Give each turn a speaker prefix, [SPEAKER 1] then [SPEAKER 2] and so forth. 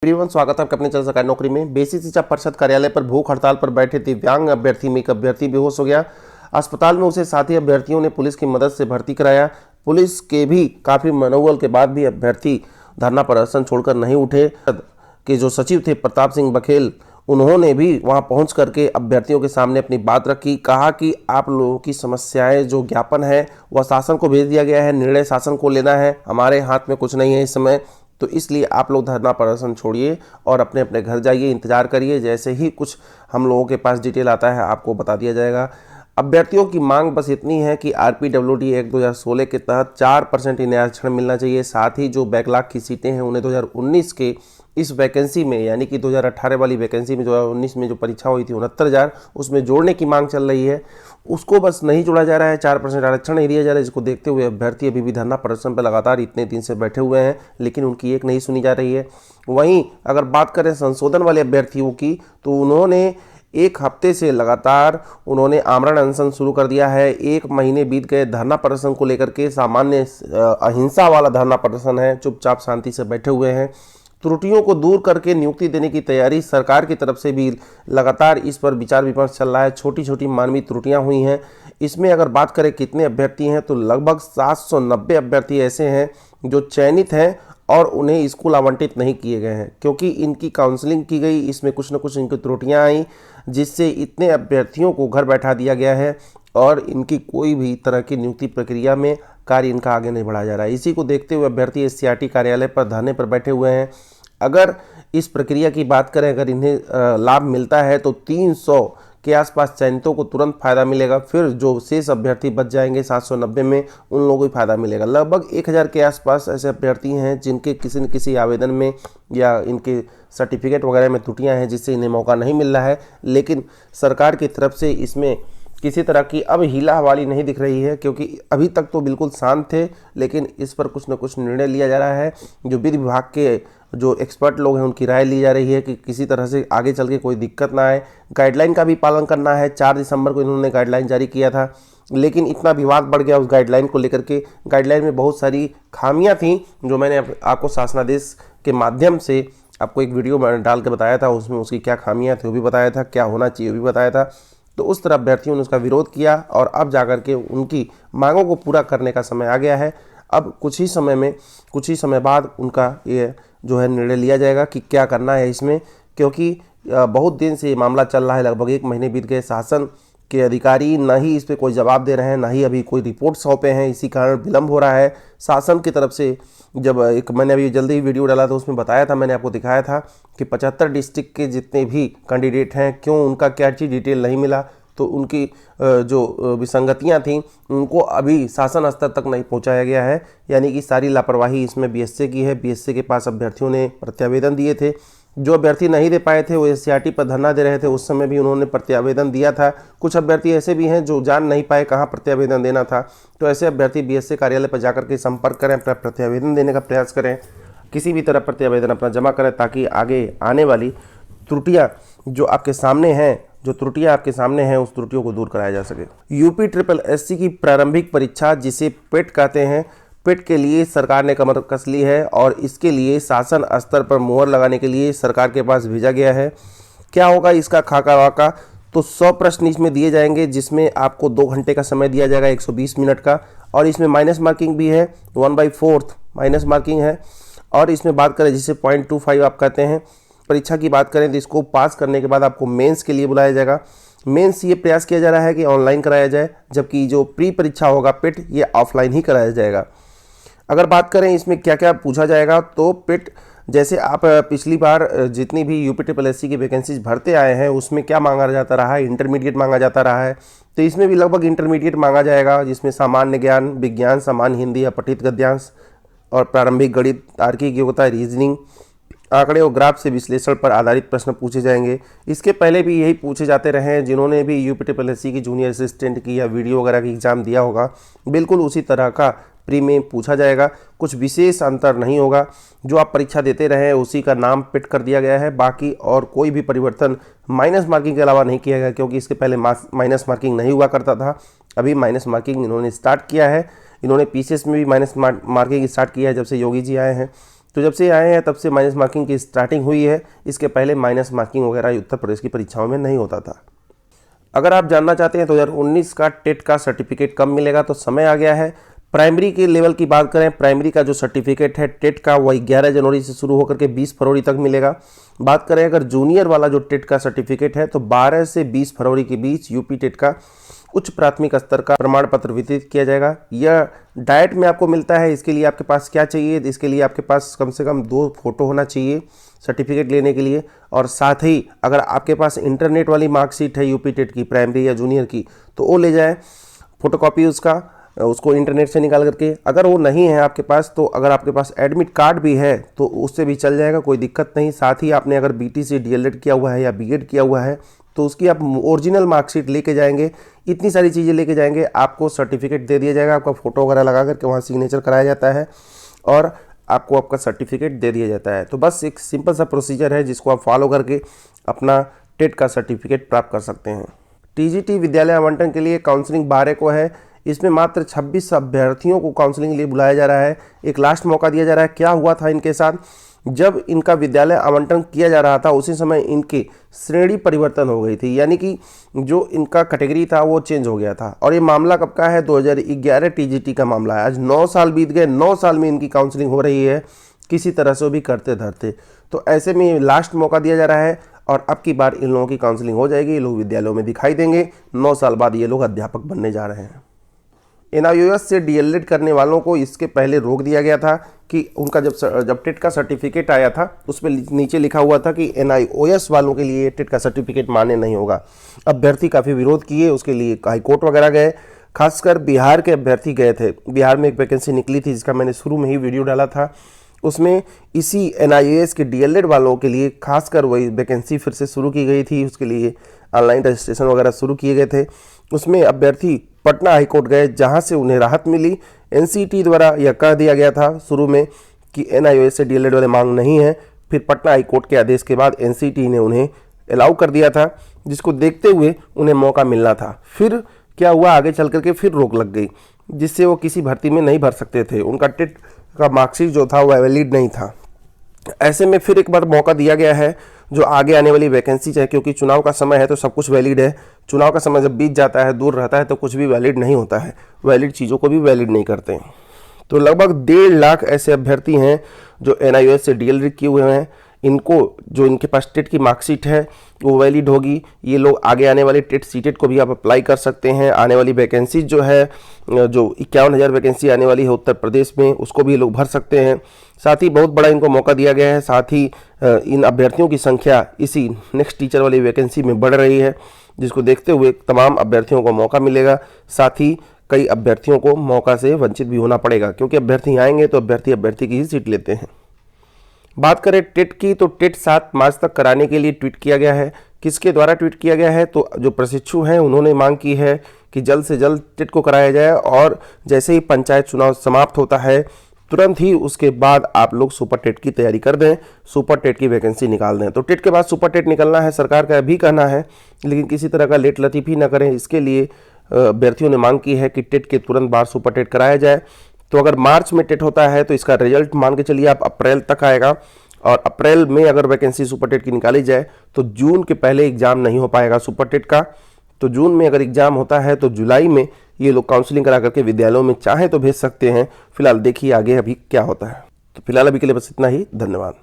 [SPEAKER 1] Everyone, स्वागत है आपके अपने चैनल सरकारी नौकरी में। बेसिक शिक्षा परिषद कार्यालय पर भूख हड़ताल पर बैठे दिव्यांग अभ्यर्थी में एक अभ्यर्थी बेहोश हो गया। अस्पताल में उसे साथी अभ्यर्थियों ने पुलिस की मदद से भर्ती कराया। पुलिस के भी काफी मनोबल के बाद भी अभ्यर्थी धरना प्रदर्शन छोड़कर नहीं उठे। के जो सचिव थे प्रताप सिंह बघेल, उन्होंने भी वहां पहुंच करके अभ्यर्थियों के सामने अपनी बात रखी। कहा कि आप लोगों की समस्याएं जो ज्ञापन है वह शासन को भेज दिया गया है, निर्णय शासन को लेना है, हमारे हाथ में कुछ नहीं है इस समय। तो इसलिए आप लोग धरना प्रदर्शन छोड़िए और अपने अपने घर जाइए, इंतजार करिए। जैसे ही कुछ हम लोगों के पास डिटेल आता है आपको बता दिया जाएगा। अभ्यर्थियों की मांग बस इतनी है कि आरपीडब्ल्यूडी एक्ट 2016 के तहत 4% इन्हें आरक्षण मिलना चाहिए। साथ ही जो बैकलॉग की सीटें हैं उन्हें 2019 के इस वैकेंसी में, यानी कि 2018 वाली वैकेंसी में 2019 में जो परीक्षा हुई थी 69,000, उसमें जोड़ने की मांग चल रही है। उसको बस नहीं जोड़ा जा रहा है, 4% आरक्षण नहीं दिया जा रहा है, जिसको देखते हुए अभ्यर्थी अभी भी धरना प्रदर्शन पर लगातार इतने दिन से बैठे हुए हैं, लेकिन उनकी एक नहीं सुनी जा रही है। वहीं अगर बात करें संशोधन वाले अभ्यर्थियों की, तो उन्होंने एक हफ्ते से लगातार उन्होंने आमरण अनशन शुरू कर दिया है। 1 महीने बीत गए धरना प्रदर्शन को लेकर के। सामान्य अहिंसा वाला धरना प्रदर्शन है, चुपचाप शांति से बैठे हुए हैं। त्रुटियों को दूर करके नियुक्ति देने की तैयारी सरकार की तरफ से भी लगातार इस पर विचार विमर्श चल रहा है। छोटी छोटी मानवीय त्रुटियां हुई हैं। इसमें अगर बात करें कितने अभ्यर्थी हैं, तो लगभग 790 अभ्यर्थी ऐसे हैं जो चयनित हैं और उन्हें स्कूल आवंटित नहीं किए गए हैं, क्योंकि इनकी काउंसलिंग की गई, इसमें कुछ न कुछ इनकी त्रुटियां आई, जिससे इतने अभ्यर्थियों को घर बैठा दिया गया है और इनकी कोई भी तरह की नियुक्ति प्रक्रिया में कार्य इनका आगे नहीं बढ़ाया जा रहा है। इसी को देखते हुए अभ्यर्थी एससीईआरटी कार्यालय पर धरने पर बैठे हुए हैं। अगर इस प्रक्रिया की बात करें, अगर इन्हें लाभ मिलता है तो 300 के आसपास चयनितों को तुरंत फायदा मिलेगा। फिर जो शेष अभ्यर्थी बच जाएंगे 790 में, उन लोगों को भी फायदा मिलेगा। लगभग 1000 के आसपास ऐसे अभ्यर्थी हैं जिनके किसी न किसी आवेदन में या इनके सर्टिफिकेट वगैरह में त्रुटियां हैं, जिससे इन्हें मौका नहीं मिल रहा है। लेकिन सरकार की तरफ से इसमें किसी तरह की अब हीला हवाली नहीं दिख रही है, क्योंकि अभी तक तो बिल्कुल शांत थे, लेकिन इस पर कुछ न कुछ निर्णय लिया जा रहा है। जो विधि विभाग के जो एक्सपर्ट लोग हैं उनकी राय ली जा रही है कि किसी तरह से आगे चल के कोई दिक्कत ना आए। गाइडलाइन का भी पालन करना है। 4 दिसंबर को इन्होंने गाइडलाइन जारी किया था, लेकिन इतना विवाद बढ़ गया उस गाइडलाइन को लेकर के। गाइडलाइन में बहुत सारी खामियां थीं, जो मैंने आपको शासनादेश के माध्यम से आपको एक वीडियो डाल के बताया था। उसमें उसकी क्या खामियां थी वो भी बताया था, क्या होना चाहिए वो भी बताया था। तो उस तरह अभ्यर्थियों ने उसका विरोध किया और अब जाकर के उनकी मांगों को पूरा करने का समय आ गया है। अब कुछ ही समय बाद उनका ये जो है निर्णय लिया जाएगा कि क्या करना है इसमें, क्योंकि बहुत दिन से ये मामला चल रहा है। लगभग 1 महीने बीत गए। शासन के अधिकारी ना ही इस पर कोई जवाब दे रहे हैं, ना ही अभी कोई रिपोर्ट सौंपे हैं। इसी कारण विलंब हो रहा है शासन की तरफ से। जब मैंने अभी जल्दी ही वीडियो डाला था, उसमें बताया था, मैंने आपको दिखाया था कि 75 डिस्ट्रिक्ट के जितने भी कैंडिडेट हैं, क्यों उनका क्या चीज़ डिटेल नहीं मिला, तो उनकी जो विसंगतियां थीं उनको अभी शासन स्तर तक नहीं पहुंचाया गया है। यानी कि सारी लापरवाही इसमें बीएसए की है। बीएसए के पास अभ्यर्थियों ने प्रत्यावेदन दिए थे। जो अभ्यर्थी नहीं दे पाए थे वो एससीईआरटी पर धरना दे रहे थे, उस समय भी उन्होंने प्रत्यावेदन दिया था। कुछ अभ्यर्थी ऐसे भी हैं जो जान नहीं पाए कहाँ प्रत्यावेदन देना था। तो ऐसे अभ्यर्थी बीएसए कार्यालय पर जाकर के संपर्क करें, अपना प्रत्यावेदन देने का प्रयास करें, किसी भी तरह प्रत्यावेदन अपना जमा करें, ताकि आगे आने वाली त्रुटियाँ जो आपके सामने हैं, जो त्रुटियां आपके सामने हैं, उस त्रुटियों को दूर कराया जा सके। यूपी ट्रिपल एससी की प्रारंभिक परीक्षा, जिसे पेट कहते हैं, पेट के लिए सरकार ने कमर कस ली है और इसके लिए शासन स्तर पर मुहर लगाने के लिए सरकार के पास भेजा गया है। क्या होगा इसका खाका वाका, तो 100 प्रश्न इसमें दिए जाएंगे, जिसमें आपको 2 घंटे का समय दिया जाएगा, 120 मिनट का। और इसमें माइनस मार्किंग भी है, 1/4 माइनस मार्किंग है। और इसमें बात करें जिसे 0.25 आप कहते हैं, परीक्षा की बात करें तो इसको पास करने के बाद आपको मेंस के लिए बुलाया जाएगा। मेंस ये प्रयास किया जा रहा है कि ऑनलाइन कराया जाए, जबकि जो प्री परीक्षा होगा पिट, ये ऑफलाइन ही कराया जाएगा। अगर बात करें इसमें क्या क्या पूछा जाएगा, तो पिट जैसे आप पिछली बार जितनी भी यूपी ट्रिपल एससी की वैकेंसीज भरते आए हैं उसमें क्या मांगा जाता रहा है, इंटरमीडिएट मांगा जाता रहा है। तो इसमें भी लगभग इंटरमीडिएट मांगा जाएगा, जिसमें सामान्य ज्ञान, विज्ञान, सामान्य हिंदी, अपठित गद्यांश और प्रारंभिक गणित, तार्किक योग्यता, रीजनिंग, आंकड़े और ग्राफ से विश्लेषण पर आधारित प्रश्न पूछे जाएंगे। इसके पहले भी यही पूछे जाते रहे हैं। जिन्होंने भी यूपी ट्रिपल एससी की जूनियर असिस्टेंट की या वीडियो वगैरह की एग्जाम दिया होगा, बिल्कुल उसी तरह का प्री में पूछा जाएगा। कुछ विशेष अंतर नहीं होगा, जो आप परीक्षा देते रहे उसी का नाम पिट कर दिया गया है। बाकी और कोई भी परिवर्तन माइनस मार्किंग के अलावा नहीं किया गया, क्योंकि इसके पहले माइनस मार्किंग नहीं हुआ करता था। अभी माइनस मार्किंग इन्होंने स्टार्ट किया है। इन्होंने पीसीएस में भी माइनस मार्किंग स्टार्ट किया है जब से योगी जी आए हैं। तो जब से आए हैं तब से माइनस मार्किंग की स्टार्टिंग हुई है। इसके पहले माइनस मार्किंग वगैरह उत्तर प्रदेश की परीक्षाओं में नहीं होता था। अगर आप जानना चाहते हैं 2019 का टेट का सर्टिफिकेट कब मिलेगा, तो समय आ गया है। प्राइमरी के लेवल की बात करें, प्राइमरी का जो सर्टिफिकेट है टेट का, वही 11 जनवरी से शुरू होकर के 20 फरवरी तक मिलेगा। बात करें अगर जूनियर वाला जो टेट का सर्टिफिकेट है, तो 12 से 20 फरवरी के बीच यूपी टेट का उच्च प्राथमिक स्तर का प्रमाण पत्र वितरित किया जाएगा। यह डायरेक्ट में आपको मिलता है। इसके लिए आपके पास क्या चाहिए, इसके लिए आपके पास कम से कम 2 फोटो होना चाहिए सर्टिफिकेट लेने के लिए, और साथ ही अगर आपके पास इंटरनेट वाली मार्कशीट है यूपी टेट की प्राइमरी या जूनियर की, तो वो ले जाएं फोटोकॉपी उसको इंटरनेट से निकाल करके। अगर वो नहीं है आपके पास, तो अगर आपके पास एडमिट कार्ड भी है तो उससे भी चल जाएगा, कोई दिक्कत नहीं। साथ ही आपने अगर बीटीसी डीएलएड किया हुआ है या बीएड किया हुआ है, तो उसकी आप ओरिजिनल मार्कशीट लेके जाएंगे। इतनी सारी चीज़ें लेके जाएंगे, आपको सर्टिफिकेट दे दिया जाएगा। आपका फोटो वगैरह लगा करके वहाँ सिग्नेचर कराया जाता है और आपको आपका सर्टिफिकेट दे दिया जाता है। तो बस एक सिंपल सा प्रोसीजर है जिसको आप फॉलो करके अपना टेट का सर्टिफिकेट प्राप्त कर सकते हैं। टीजीटी विद्यालय आवंटन के लिए काउंसलिंग 12 को है। इसमें मात्र 26 अभ्यर्थियों को काउंसलिंग के लिए बुलाया जा रहा है। एक लास्ट मौका दिया जा रहा है। क्या हुआ था इनके साथ, जब इनका विद्यालय आवंटन किया जा रहा था उसी समय इनकी श्रेणी परिवर्तन हो गई थी, यानी कि जो इनका कैटेगरी था वो चेंज हो गया था। और ये मामला कब का है, 2011 टीजीटी का मामला है। आज 9 साल बीत गए, 9 साल में इनकी काउंसलिंग हो रही है, किसी तरह से वो भी करते धरते। तो ऐसे में लास्ट मौका दिया जा रहा है और अब की बार इन लोगों की काउंसलिंग हो जाएगी। ये लोग विद्यालयों में दिखाई देंगे। 9 साल बाद ये लोग अध्यापक बनने जा रहे हैं। एनआईओएस से डीएलएड करने वालों को इसके पहले रोक दिया गया था कि उनका जब टेट का सर्टिफिकेट आया था उसमें नीचे लिखा हुआ था कि एनआईओएस वालों के लिए टेट का सर्टिफिकेट मान्य नहीं होगा। अभ्यर्थी काफ़ी विरोध किए, उसके लिए हाईकोर्ट वगैरह गए। खासकर बिहार के अभ्यर्थी गए थे। बिहार में एक वैकेंसी निकली थी जिसका मैंने शुरू में ही वीडियो डाला था। उसमें इसी एनआईओएस के डीएलएड वालों के लिए खासकर वही वैकेंसी फिर से शुरू की गई थी। उसके लिए ऑनलाइन रजिस्ट्रेशन वगैरह शुरू किए गए थे। उसमें अभ्यर्थी पटना हाईकोर्ट गए, जहां से उन्हें राहत मिली। एनसीटी द्वारा यह कह दिया गया था शुरू में कि एनआईओएस से डीएलएड वाले मांग नहीं है। फिर पटना हाईकोर्ट के आदेश के बाद एनसीटी ने उन्हें अलाउ कर दिया था, जिसको देखते हुए उन्हें मौका मिलना था। फिर क्या हुआ, आगे चल करके फिर रोक लग गई, जिससे वो किसी भर्ती में नहीं भर सकते थे। उनका टेट का मार्कशीट जो था वह वैलिड नहीं था। ऐसे में फिर एक बार मौका दिया गया है जो आगे आने वाली वैकेंसी चाहे, क्योंकि चुनाव का समय है तो सब कुछ वैलिड है। चुनाव का समय जब बीत जाता है, दूर रहता है, तो कुछ भी वैलिड नहीं होता है। वैलिड चीज़ों को भी वैलिड नहीं करते हैं। तो लगभग 1.5 लाख ऐसे अभ्यर्थी हैं जो एनआईओएस से डीएलएड किए हुए हैं। इनको जो इनके पास टेट की मार्कशीट है वो वैलिड होगी। ये लोग आगे आने वाली टेट सीटेट को भी आप अप्लाई कर सकते हैं। आने वाली वैकेंसी जो है, जो 51,000 वैकेंसी आने वाली है उत्तर प्रदेश में, उसको भी ये लोग भर सकते हैं। साथ ही बहुत बड़ा इनको मौका दिया गया है। साथ ही इन अभ्यर्थियों की संख्या इसी नेक्स्ट टीचर वाली वैकेंसी में बढ़ रही है, जिसको देखते हुए तमाम अभ्यर्थियों को मौका मिलेगा। साथ ही कई अभ्यर्थियों को मौका से वंचित भी होना पड़ेगा, क्योंकि अभ्यर्थी आएंगे तो अभ्यर्थी की ही सीट लेते हैं। बात करें टेट की, तो टेट 7 मार्च तक कराने के लिए ट्वीट किया गया है। किसके द्वारा ट्वीट किया गया है, तो जो प्रशिक्षु हैं उन्होंने मांग की है कि जल्द से जल्द टेट को कराया जाए, और जैसे ही पंचायत चुनाव समाप्त होता है तुरंत ही उसके बाद आप लोग सुपर टेट की तैयारी कर दें, सुपर टेट की वैकेंसी निकाल दें। तो टेट के बाद सुपर टेट निकलना है, सरकार का भी कहना है, लेकिन किसी तरह का लेट लतीफ़ी न करें। इसके लिए अभ्यर्थियों ने मांग की है कि टेट के तुरंत बाद सुपर टेट कराया जाए। तो अगर मार्च में टेट होता है तो इसका रिजल्ट मान के चलिए आप अप्रैल तक आएगा, और अप्रैल में अगर वैकेंसी सुपर टेट की निकाली जाए तो जून के पहले एग्जाम नहीं हो पाएगा सुपर टेट का। तो जून में अगर एग्जाम होता है तो जुलाई में ये लोग काउंसलिंग करा करके विद्यालयों में चाहे तो भेज सकते हैं। फिलहाल देखिए आगे अभी क्या होता है। तो फिलहाल अभी के लिए बस इतना ही। धन्यवाद।